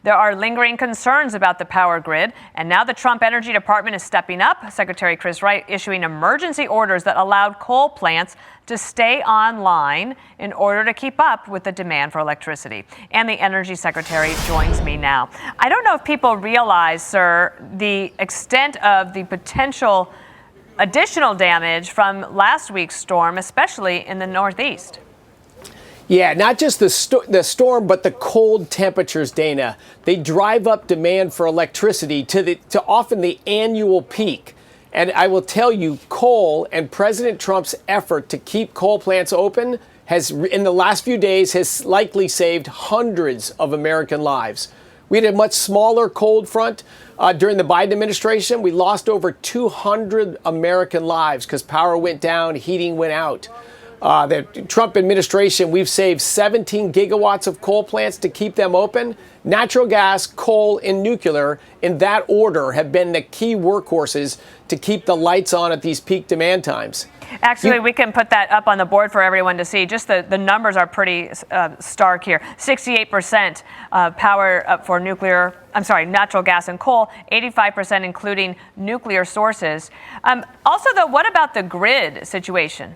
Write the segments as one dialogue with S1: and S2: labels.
S1: There are lingering concerns about the power grid, and now the Trump Energy Department is stepping up. Secretary Chris Wright issuing emergency orders that allowed coal plants to stay online in order to keep up with the demand for electricity. And the Energy Secretary joins me now. I don't know if people realize, sir, the extent of the potential additional damage from last week's storm, especially in the Northeast.
S2: Yeah, not just the storm, but the cold temperatures, Dana. They drive up demand for electricity to often the annual peak. And I will tell you, coal and President Trump's effort to keep coal plants open has, in the last few days, has likely saved hundreds of American lives. We had a much smaller cold front during the Biden administration. We lost over 200 American lives because power went down, heating went out. The Trump administration, we've saved 17 gigawatts of coal plants to keep them open. Natural gas, coal, and nuclear, in that order, have been the key workhorses to keep the lights on at these peak demand times.
S1: Actually, we can put that up on the board for everyone to see. Just the numbers are pretty stark here. 68% power for natural gas and coal, 85% including nuclear sources. Also, though, what about the grid situation?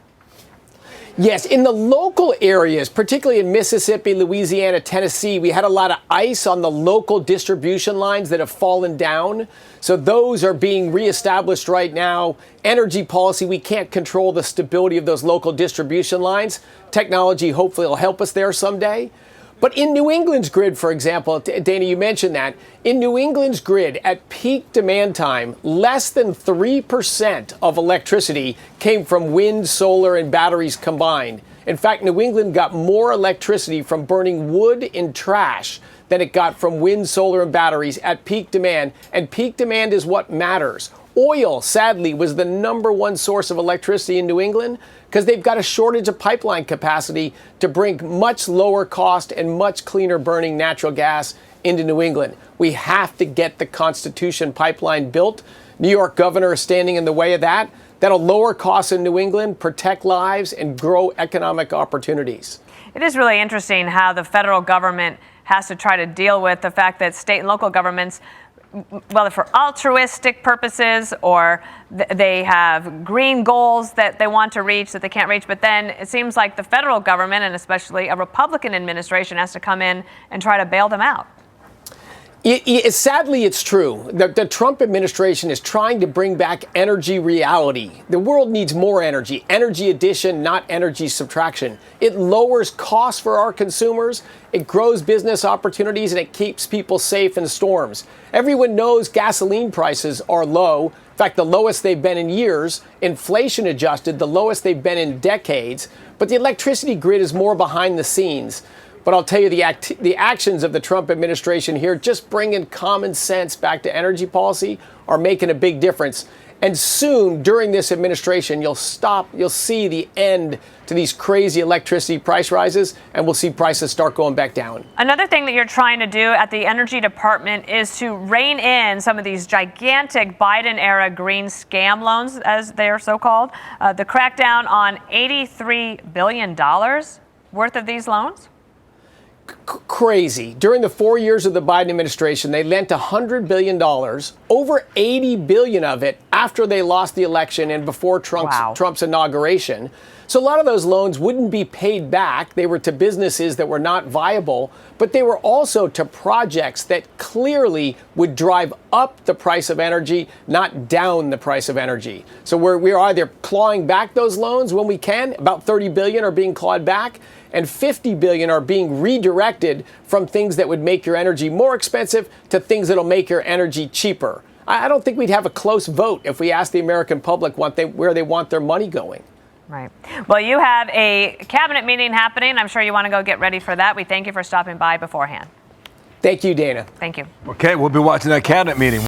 S2: Yes, in the local areas, particularly in Mississippi, Louisiana, Tennessee, we had a lot of ice on the local distribution lines that have fallen down. So those are being reestablished right now. Energy policy, we can't control the stability of those local distribution lines. Technology hopefully will help us there someday. But in New England's grid, for example, Dana, you mentioned that, in New England's grid at peak demand time, less than 3% of electricity came from wind, solar, and batteries combined. In fact, New England got more electricity from burning wood in trash than it got from wind, solar, and batteries at peak demand. And peak demand is what matters. Oil, sadly, was the #1 source of electricity in New England because they've got a shortage of pipeline capacity to bring much lower cost and much cleaner burning natural gas into New England. We have to get the Constitution pipeline built. New York governor is standing in the way of that. That'll lower costs in New England, protect lives, and grow economic opportunities.
S1: It is really interesting how the federal government has to try to deal with the fact that state and local governments, whether for altruistic purposes or they have green goals that they want to reach that they can't reach. But then it seems like the federal government, and especially a Republican administration, has to come in and try to bail them out.
S2: Sadly, it's true. The Trump administration is trying to bring back energy reality. The world needs more energy addition, not energy subtraction. It lowers costs for our consumers, it grows business opportunities, and it keeps people safe in storms. Everyone knows gasoline prices are low. In fact, the lowest they've been in years. Inflation adjusted, the lowest they've been in decades. But the electricity grid is more behind the scenes. But I'll tell you, the actions of the Trump administration here, just bringing common sense back to energy policy, are making a big difference. And soon, during this administration, you'll see the end to these crazy electricity price rises, and we'll see prices start going back down.
S1: Another thing that you're trying to do at the Energy Department is to rein in some of these gigantic Biden-era green scam loans, as they are so called. The crackdown on $83 billion worth of these loans?
S2: Crazy. During the 4 years of the Biden administration, they lent $100 billion, over $80 billion of it after they lost the election and before Trump's inauguration. So a lot of those loans wouldn't be paid back. They were to businesses that were not viable, but they were also to projects that clearly would drive up the price of energy, not down the price of energy. So we're either clawing back those loans when we can, about $30 billion are being clawed back, and $50 billion are being redirected from things that would make your energy more expensive to things that'll make your energy cheaper. I don't think we'd have a close vote if we asked the American public where they want their money going.
S1: Right. Well, you have a cabinet meeting happening. I'm sure you want to go get ready for that. We thank you for stopping by beforehand.
S2: Thank you, Dana.
S1: Thank you.
S3: Okay, we'll be watching that cabinet meeting.